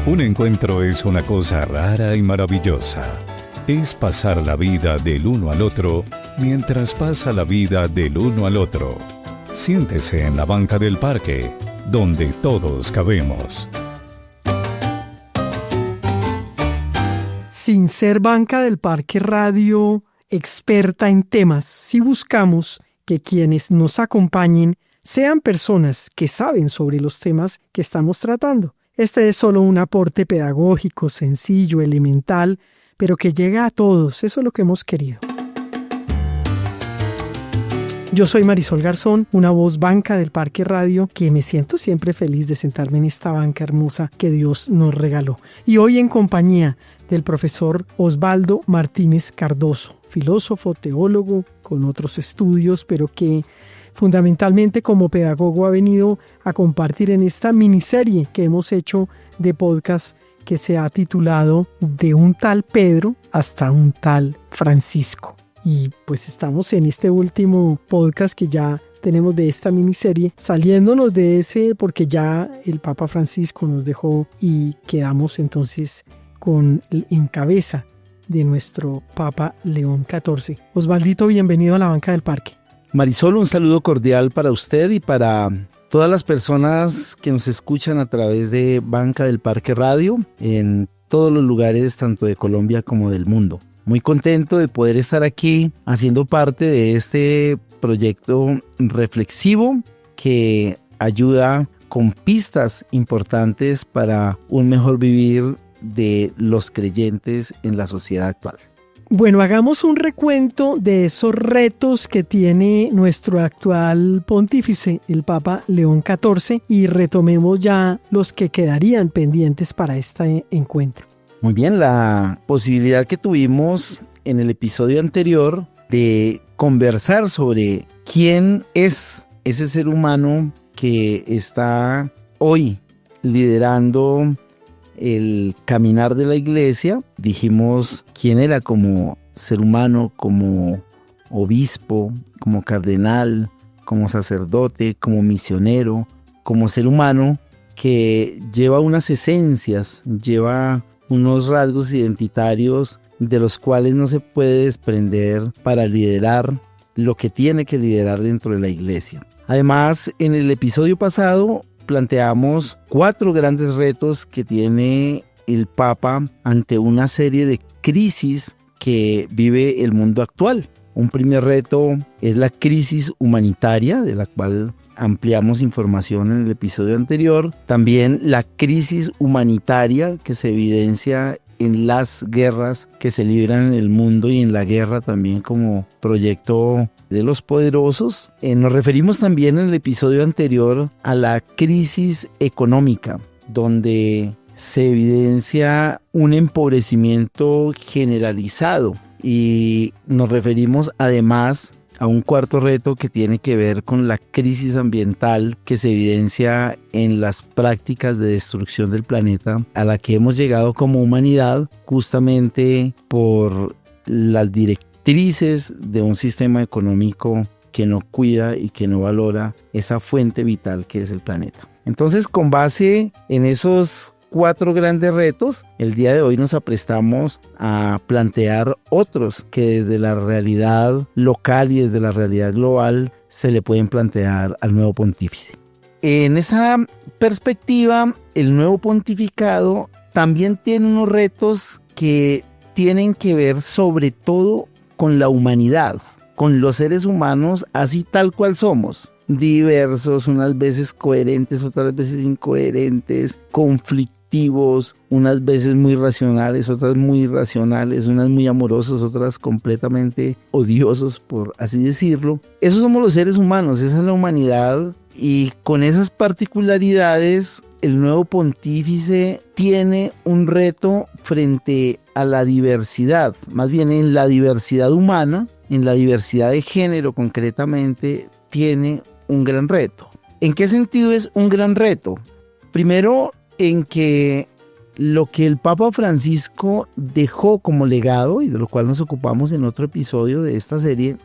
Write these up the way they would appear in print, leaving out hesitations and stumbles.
Un encuentro es una cosa rara y maravillosa. Es pasar la vida del uno al otro mientras pasa la vida del uno al otro. Siéntese en la banca del parque, donde todos cabemos. Sin ser banca del Parque Radio experta en temas, si buscamos que quienes nos acompañen sean personas que saben sobre los temas que estamos tratando. Este es solo un aporte pedagógico, sencillo, elemental, pero que llega a todos. Eso es lo que hemos querido. Yo soy Marisol Garzón, una voz banca del Parque Radio, que me siento siempre feliz de sentarme en esta banca hermosa que Dios nos regaló. Y hoy en compañía del profesor Osvaldo Martínez Cardoso, filósofo, teólogo, con otros estudios, pero que fundamentalmente como pedagogo ha venido a compartir en esta miniserie que hemos hecho de podcast que se ha titulado De un tal Pedro hasta un tal Francisco. Y pues estamos en este último podcast que ya tenemos de esta miniserie, saliéndonos de ese porque ya el Papa Francisco nos dejó y quedamos entonces en cabeza de nuestro Papa León XIV. Osvaldito, bienvenido a la banca del parque. Marisol, un saludo cordial para usted y para todas las personas que nos escuchan a través de Banca del Parque Radio en todos los lugares, tanto de Colombia como del mundo. Muy contento de poder estar aquí haciendo parte de este proyecto reflexivo que ayuda con pistas importantes para un mejor vivir de los creyentes en la sociedad actual. Bueno, hagamos un recuento de esos retos que tiene nuestro actual pontífice, el Papa León XIV, y retomemos ya los que quedarían pendientes para este encuentro. Muy bien, la posibilidad que tuvimos en el episodio anterior de conversar sobre quién es ese ser humano que está hoy liderando el caminar de la iglesia. Dijimos quién era como ser humano, como obispo, como cardenal, como sacerdote, como misionero, como ser humano que lleva unas esencias, lleva unos rasgos identitarios de los cuales no se puede desprender para liderar lo que tiene que liderar dentro de la iglesia. Además, en el episodio pasado planteamos 4 grandes retos que tiene el Papa ante una serie de crisis que vive el mundo actual. Un primer reto es la crisis humanitaria, de la cual ampliamos información en el episodio anterior. También la crisis humanitaria que se evidencia en las guerras que se libran en el mundo y en la guerra también como proyecto de los poderosos. Nos referimos también en el episodio anterior a la crisis económica, donde se evidencia un empobrecimiento generalizado, y nos referimos además a un cuarto reto que tiene que ver con la crisis ambiental que se evidencia en las prácticas de destrucción del planeta a la que hemos llegado como humanidad justamente por las directrices de un sistema económico que no cuida y que no valora esa fuente vital que es el planeta. Entonces, con base en esos 4 grandes retos, el día de hoy nos aprestamos a plantear otros que desde la realidad local y desde la realidad global se le pueden plantear al nuevo pontífice. En esa perspectiva, el nuevo pontificado también tiene unos retos que tienen que ver sobre todo con la humanidad, con los seres humanos así tal cual somos. Diversos, unas veces coherentes, otras veces incoherentes, conflictivos, unas veces muy racionales, otras muy irracionales, unas muy amorosos, otras completamente odiosos, por así decirlo. Esos somos los seres humanos, esa es la humanidad, y con esas particularidades el nuevo pontífice tiene un reto frente a la diversidad, más bien en la diversidad humana, en la diversidad de género concretamente, tiene un gran reto. ¿En qué sentido es un gran reto? Primero, en que lo que el Papa Francisco dejó como legado, y de lo cual nos ocupamos en otro episodio de esta serie,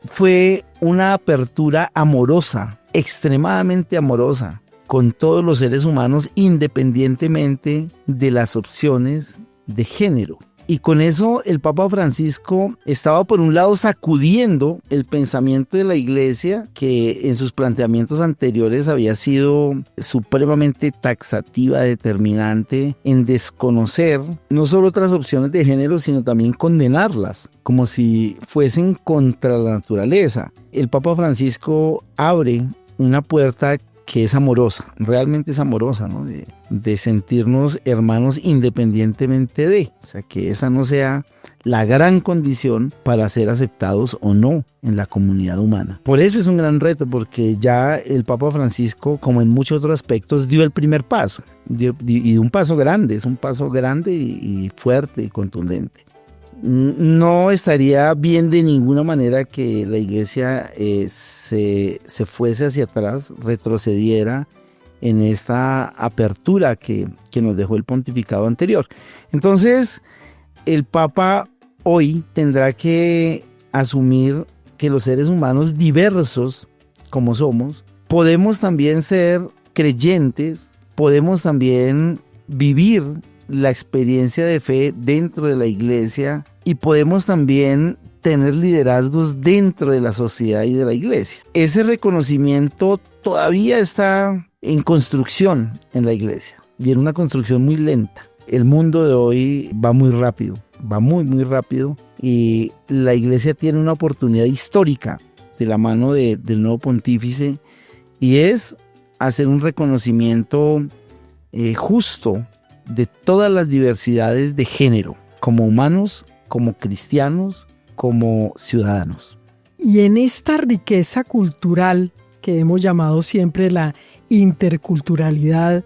fue una apertura amorosa, extremadamente amorosa, con todos los seres humanos independientemente de las opciones de género. Y con eso el Papa Francisco estaba por un lado sacudiendo el pensamiento de la Iglesia, que en sus planteamientos anteriores había sido supremamente taxativa, determinante en desconocer no solo otras opciones de género, sino también condenarlas, como si fuesen contra la naturaleza. El Papa Francisco abre una puerta que es amorosa, realmente es amorosa, ¿no? De sentirnos hermanos independientemente de, o sea, que esa no sea la gran condición para ser aceptados o no en la comunidad humana. Por eso es un gran reto, porque ya el Papa Francisco, como en muchos otros aspectos, dio el primer paso, y un paso grande, es un paso grande y fuerte y contundente. No estaría bien de ninguna manera que la Iglesia se fuese hacia atrás, retrocediera en esta apertura que nos dejó el pontificado anterior. Entonces, el Papa hoy tendrá que asumir que los seres humanos diversos como somos, podemos también ser creyentes, podemos también vivir la experiencia de fe dentro de la Iglesia y podemos también tener liderazgos dentro de la sociedad y de la Iglesia. Ese reconocimiento todavía está en construcción en la Iglesia y en una construcción muy lenta. El mundo de hoy va muy rápido, va muy rápido, y la Iglesia tiene una oportunidad histórica de la mano del nuevo pontífice, y es hacer un reconocimiento justo de todas las diversidades de género, como humanos, como cristianos, como ciudadanos. Y en esta riqueza cultural que hemos llamado siempre la interculturalidad,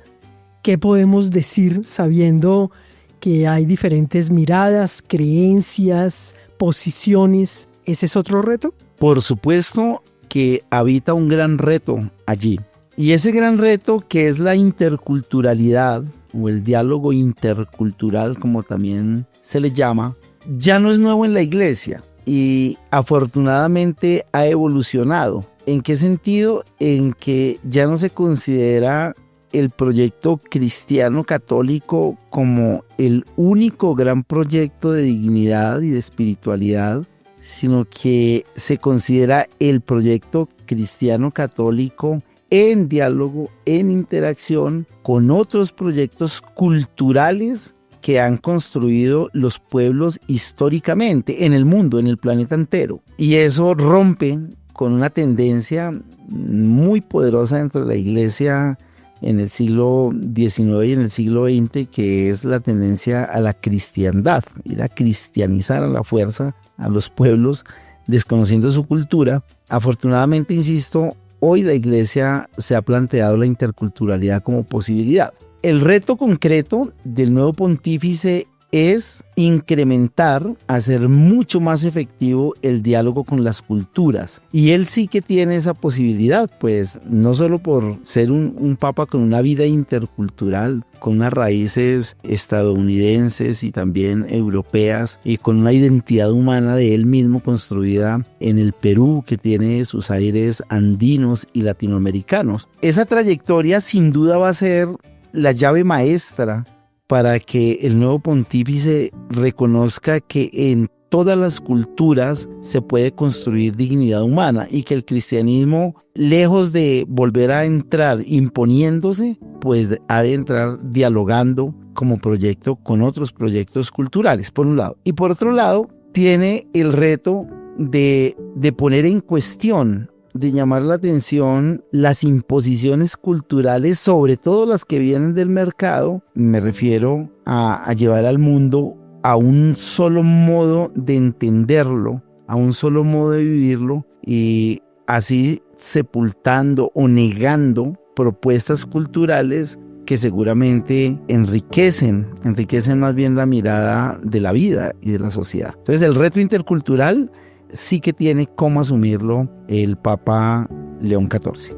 ¿qué podemos decir sabiendo que hay diferentes miradas, creencias, posiciones? ¿Ese es otro reto? Por supuesto que habita un gran reto allí. Y ese gran reto, que es la interculturalidad o el diálogo intercultural, como también se le llama, ya no es nuevo en la Iglesia y afortunadamente ha evolucionado. ¿En qué sentido? En que ya no se considera el proyecto cristiano católico como el único gran proyecto de dignidad y de espiritualidad, sino que se considera el proyecto cristiano católico en diálogo, en interacción con otros proyectos culturales que han construido los pueblos históricamente en el mundo, en el planeta entero. Y eso rompe con una tendencia muy poderosa dentro de la Iglesia en el siglo XIX y en el siglo XX, que es la tendencia a la cristiandad, ir a cristianizar a la fuerza a los pueblos, desconociendo su cultura. Afortunadamente, insisto, hoy la Iglesia se ha planteado la interculturalidad como posibilidad. El reto concreto del nuevo pontífice es incrementar, hacer mucho más efectivo el diálogo con las culturas. Y él sí que tiene esa posibilidad, pues no solo por ser un papa con una vida intercultural, con unas raíces estadounidenses y también europeas, y con una identidad humana de él mismo construida en el Perú, que tiene sus aires andinos y latinoamericanos. Esa trayectoria sin duda va a ser la llave maestra para que el nuevo pontífice reconozca que en todas las culturas se puede construir dignidad humana y que el cristianismo, lejos de volver a entrar imponiéndose, pues ha de entrar dialogando como proyecto con otros proyectos culturales, por un lado. Y por otro lado, tiene el reto de poner en cuestión, de llamar la atención las imposiciones culturales, sobre todo las que vienen del mercado. Me refiero a llevar al mundo a un solo modo de entenderlo, a un solo modo de vivirlo, y así sepultando o negando propuestas culturales que seguramente enriquecen más bien la mirada de la vida y de la sociedad. Entonces, el reto intercultural sí que tiene cómo asumirlo el Papa León XIV.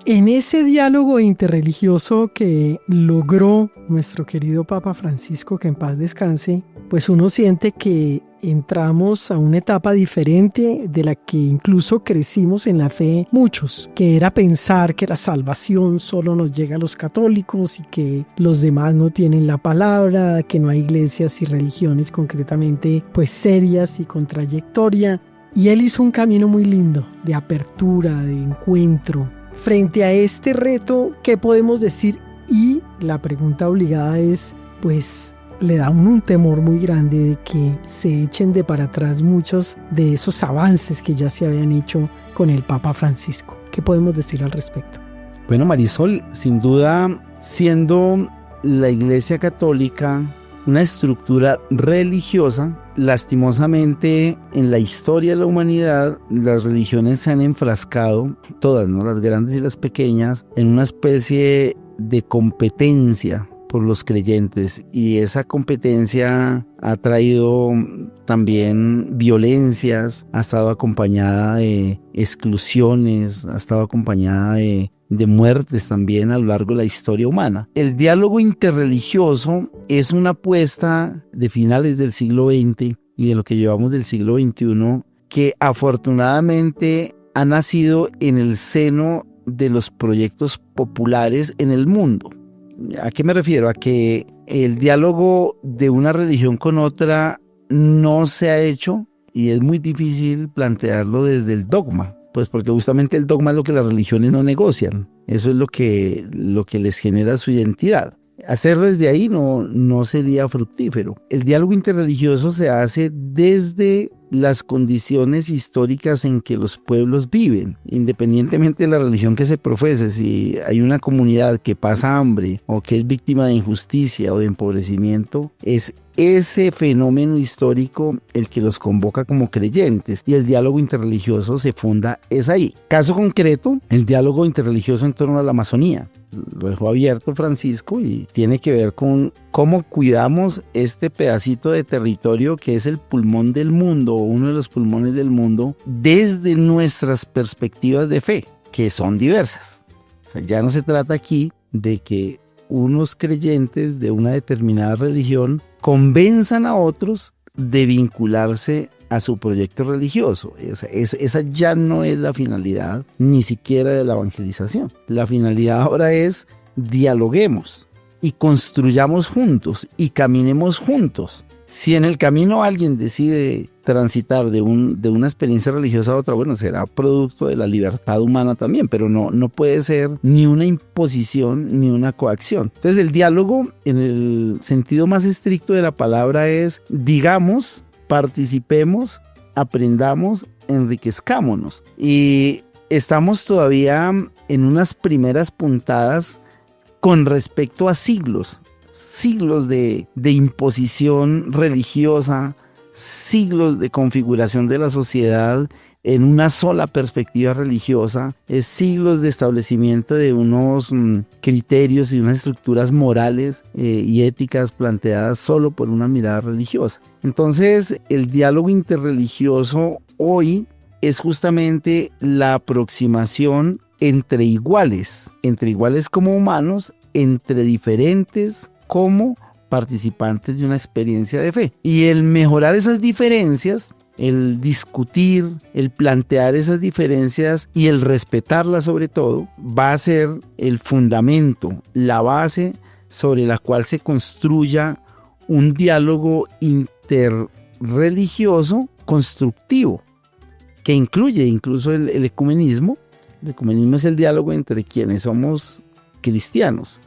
En ese diálogo interreligioso que logró nuestro querido Papa Francisco, que en paz descanse, pues uno siente que entramos a una etapa diferente de la que incluso crecimos en la fe muchos, que era pensar que la salvación solo nos llega a los católicos y que los demás no tienen la palabra, que no hay iglesias y religiones concretamente pues serias y con trayectoria. Y él hizo un camino muy lindo de apertura, de encuentro. Frente a este reto, ¿qué podemos decir? Y la pregunta obligada es, pues, le da un temor muy grande de que se echen de para atrás muchos de esos avances que ya se habían hecho con el Papa Francisco. ¿Qué podemos decir al respecto? Bueno, Marisol, sin duda, siendo la Iglesia Católica una estructura religiosa, lastimosamente en la historia de la humanidad las religiones se han enfrascado, todas, ¿no?, las grandes y las pequeñas, en una especie de competencia por los creyentes, y esa competencia ha traído también violencias, ha estado acompañada de exclusiones, ha estado acompañada de muertes también a lo largo de la historia humana. El diálogo interreligioso es una apuesta de finales del siglo XX y de lo que llevamos del siglo XXI, que afortunadamente ha nacido en el seno de los proyectos populares en el mundo. ¿A qué me refiero? A que el diálogo de una religión con otra no se ha hecho, y es muy difícil plantearlo desde el dogma, pues porque justamente el dogma es lo que las religiones no negocian. Eso es lo que les genera su identidad. Hacerlo desde ahí no sería fructífero. El diálogo interreligioso se hace desde las condiciones históricas en que los pueblos viven, independientemente de la religión que se profese. Si hay una comunidad que pasa hambre o que es víctima de injusticia o de empobrecimiento, es ese fenómeno histórico el que los convoca como creyentes, y el diálogo interreligioso se funda es ahí. Caso concreto, el diálogo interreligioso en torno a la Amazonía. Lo dejó abierto Francisco y tiene que ver con cómo cuidamos este pedacito de territorio que es el pulmón del mundo, o uno de los pulmones del mundo, desde nuestras perspectivas de fe, que son diversas. O sea, ya no se trata aquí de que unos creyentes de una determinada religión convenzan a otros de vincularse a su proyecto religioso. Esa ya no es la finalidad ni siquiera de la evangelización. La finalidad ahora es dialoguemos y construyamos juntos y caminemos juntos. Si en el camino alguien decide transitar de una experiencia religiosa a otra, bueno, será producto de la libertad humana también, pero no puede ser ni una imposición ni una coacción. Entonces el diálogo, en el sentido más estricto de la palabra, es digamos, participemos, aprendamos, enriquezcámonos. Y estamos todavía en unas primeras puntadas con respecto a siglos de imposición religiosa, siglos de configuración de la sociedad en una sola perspectiva religiosa, siglos de establecimiento de unos criterios y unas estructuras morales y éticas planteadas solo por una mirada religiosa. Entonces, el diálogo interreligioso hoy es justamente la aproximación entre iguales como humanos, entre diferentes como participantes de una experiencia de fe. Y el mejorar esas diferencias, el discutir, el plantear esas diferencias y el respetarlas sobre todo, va a ser el fundamento, la base sobre la cual se construya un diálogo interreligioso constructivo, que incluye incluso el ecumenismo. El ecumenismo es el diálogo entre quienes somos cristianos,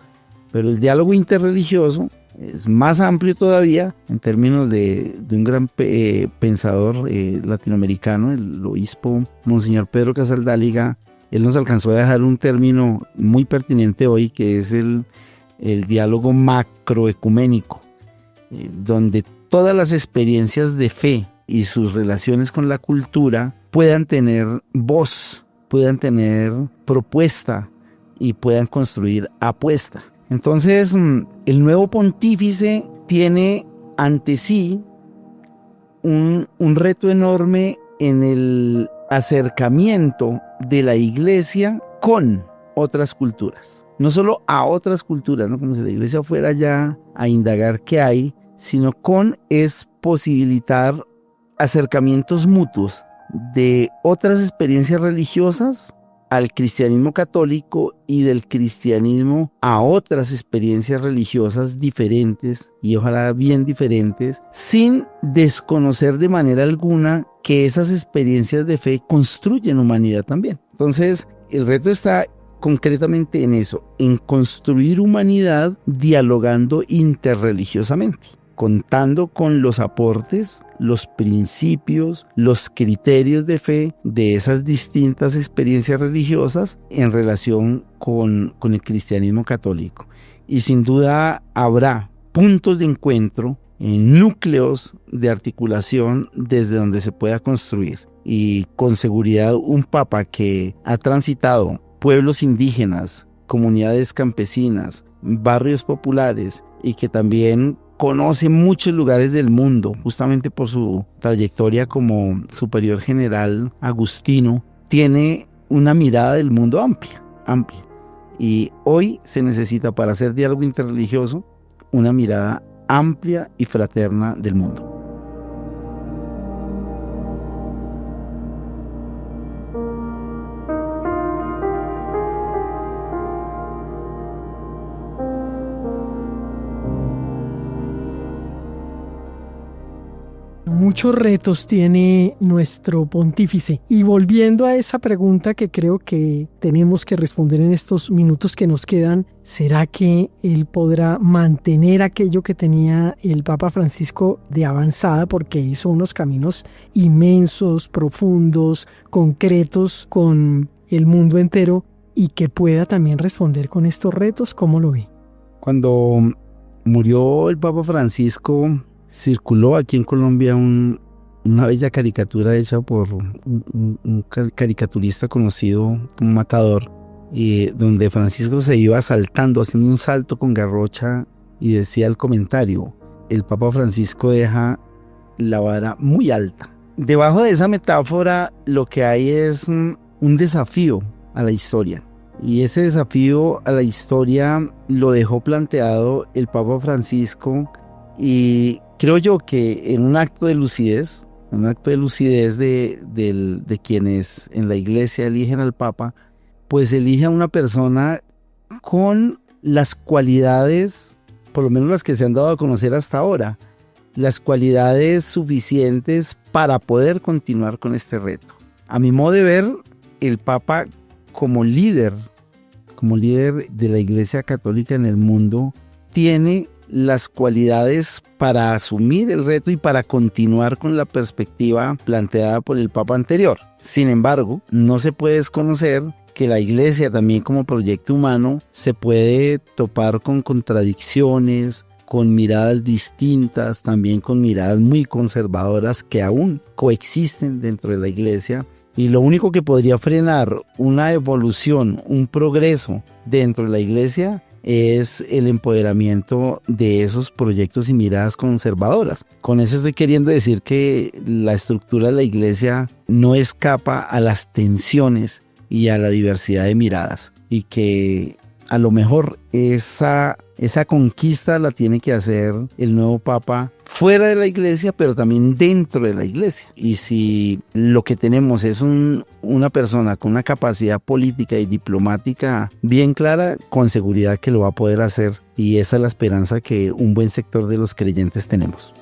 pero el diálogo interreligioso es más amplio todavía en términos de un gran pensador latinoamericano, el obispo Monseñor Pedro Casaldáliga. Él nos alcanzó a dejar un término muy pertinente hoy, que es el diálogo macroecuménico, donde todas las experiencias de fe y sus relaciones con la cultura puedan tener voz, puedan tener propuesta y puedan construir apuesta. Entonces, el nuevo pontífice tiene ante sí un reto enorme en el acercamiento de la Iglesia con otras culturas. No solo a otras culturas, ¿no? Como si la iglesia fuera ya a indagar qué hay, sino es posibilitar acercamientos mutuos de otras experiencias religiosas al cristianismo católico y del cristianismo a otras experiencias religiosas diferentes y ojalá bien diferentes, sin desconocer de manera alguna que esas experiencias de fe construyen humanidad también. Entonces, el reto está concretamente en eso, en construir humanidad dialogando interreligiosamente, contando con los aportes, los principios, los criterios de fe de esas distintas experiencias religiosas en relación con el cristianismo católico. Y sin duda habrá puntos de encuentro, núcleos de articulación desde donde se pueda construir. Y con seguridad un papa que ha transitado pueblos indígenas, comunidades campesinas, barrios populares y que también conoce muchos lugares del mundo, justamente por su trayectoria como superior general agustino, tiene una mirada del mundo amplia. Y hoy se necesita, para hacer diálogo interreligioso, una mirada amplia y fraterna del mundo. Muchos retos tiene nuestro pontífice. Y volviendo a esa pregunta que creo que tenemos que responder en estos minutos que nos quedan, ¿será que él podrá mantener aquello que tenía el Papa Francisco de avanzada? Porque hizo unos caminos inmensos, profundos, concretos con el mundo entero, y que pueda también responder con estos retos. ¿Cómo lo ve? Cuando murió el Papa Francisco, circuló aquí en Colombia una bella caricatura hecha por un caricaturista conocido como Matador, donde Francisco se iba saltando, haciendo un salto con garrocha, y decía el comentario: el Papa Francisco deja la vara muy alta. Debajo de esa metáfora lo que hay es un desafío a la historia, y ese desafío a la historia lo dejó planteado el Papa Francisco. Y creo yo que en un acto de lucidez, de quienes en la iglesia eligen al Papa, pues elige a una persona con las cualidades, por lo menos las que se han dado a conocer hasta ahora, las cualidades suficientes para poder continuar con este reto. A mi modo de ver, el Papa como líder de la Iglesia Católica en el mundo, tiene las cualidades para asumir el reto y para continuar con la perspectiva planteada por el Papa anterior. Sin embargo, no se puede desconocer que la Iglesia también como proyecto humano se puede topar con contradicciones, con miradas distintas, también con miradas muy conservadoras que aún coexisten dentro de la Iglesia. Y lo único que podría frenar una evolución, un progreso dentro de la Iglesia es el empoderamiento de esos proyectos y miradas conservadoras. Con eso estoy queriendo decir que la estructura de la Iglesia no escapa a las tensiones y a la diversidad de miradas, y que a lo mejor esa conquista la tiene que hacer el nuevo Papa fuera de la Iglesia, pero también dentro de la Iglesia. Y si lo que tenemos es una persona con una capacidad política y diplomática bien clara, con seguridad que lo va a poder hacer, y esa es la esperanza que un buen sector de los creyentes tenemos.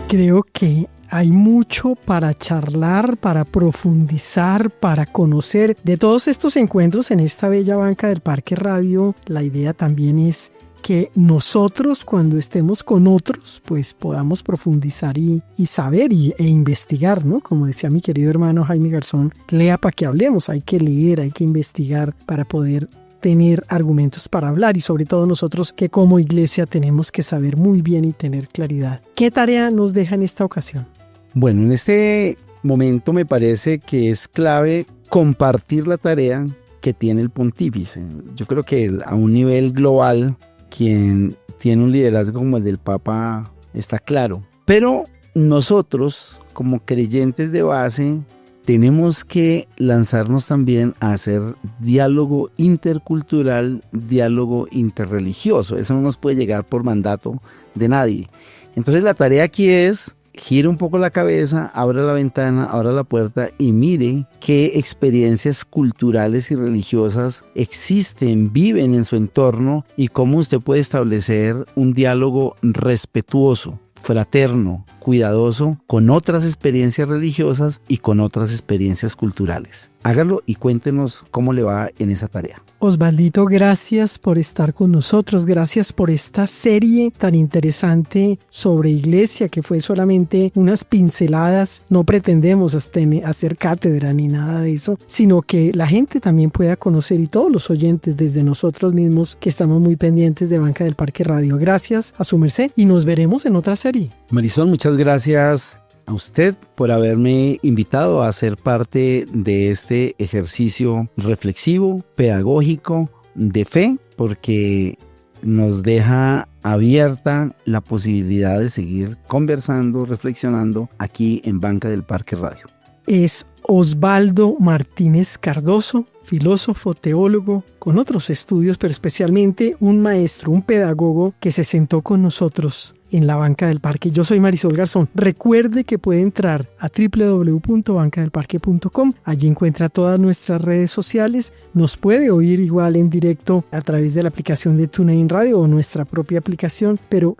Creo que hay mucho para charlar, para profundizar, para conocer. De todos estos encuentros en esta bella banca del Parque Radio, la idea también es que nosotros, cuando estemos con otros, pues podamos profundizar y saber e investigar, ¿no? Como decía mi querido hermano Jaime Garzón, lea para que hablemos. Hay que leer, hay que investigar para poder tener argumentos para hablar, y sobre todo nosotros que como iglesia tenemos que saber muy bien y tener claridad. ¿Qué tarea nos deja en esta ocasión? Bueno, en este momento me parece que es clave compartir la tarea que tiene el pontífice. Yo creo que a un nivel global, quien tiene un liderazgo como el del Papa está claro Pero nosotros, como creyentes de base, tenemos que lanzarnos también a hacer diálogo intercultural, diálogo interreligioso. Eso no nos puede llegar por mandato de nadie. Entonces la tarea aquí es: gire un poco la cabeza, abra la ventana, abra la puerta y mire qué experiencias culturales y religiosas existen, viven en su entorno, y cómo usted puede establecer un diálogo respetuoso, fraterno, cuidadoso con otras experiencias religiosas y con otras experiencias culturales. Hágalo y cuéntenos cómo le va en esa tarea. Osvaldito, gracias por estar con nosotros, gracias por esta serie tan interesante sobre iglesia, que fue solamente unas pinceladas. No pretendemos hacer cátedra ni nada de eso, sino que la gente también pueda conocer, y todos los oyentes, desde nosotros mismos, que estamos muy pendientes de Banca del Parque Radio. Gracias a su merced y nos veremos en otra serie. Marisol, muchas gracias a usted por haberme invitado a ser parte de este ejercicio reflexivo, pedagógico, de fe, porque nos deja abierta la posibilidad de seguir conversando, reflexionando aquí en Banca del Parque Radio. Es Osvaldo Martínez Cardoso, filósofo, teólogo, con otros estudios, pero especialmente un maestro, un pedagogo que se sentó con nosotros en la Banca del Parque. Yo soy Marisol Garzón. Recuerde que puede entrar a www.bancadelparque.com. Allí encuentra todas nuestras redes sociales. Nos puede oír igual en directo a través de la aplicación de TuneIn Radio o nuestra propia aplicación, pero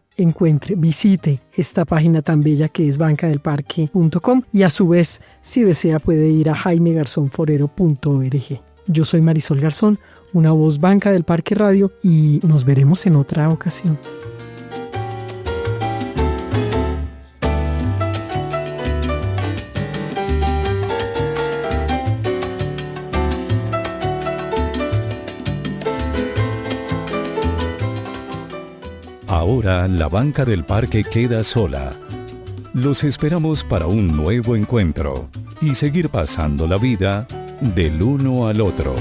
visite esta página tan bella que es bancadelparque.com, y a su vez, si desea, puede ir a jaimegarzonforero.org. Yo soy Marisol Garzón, una voz Banca del Parque Radio, y nos veremos en otra ocasión. Ahora la Banca del Parque queda sola. Los esperamos para un nuevo encuentro y seguir pasando la vida del uno al otro.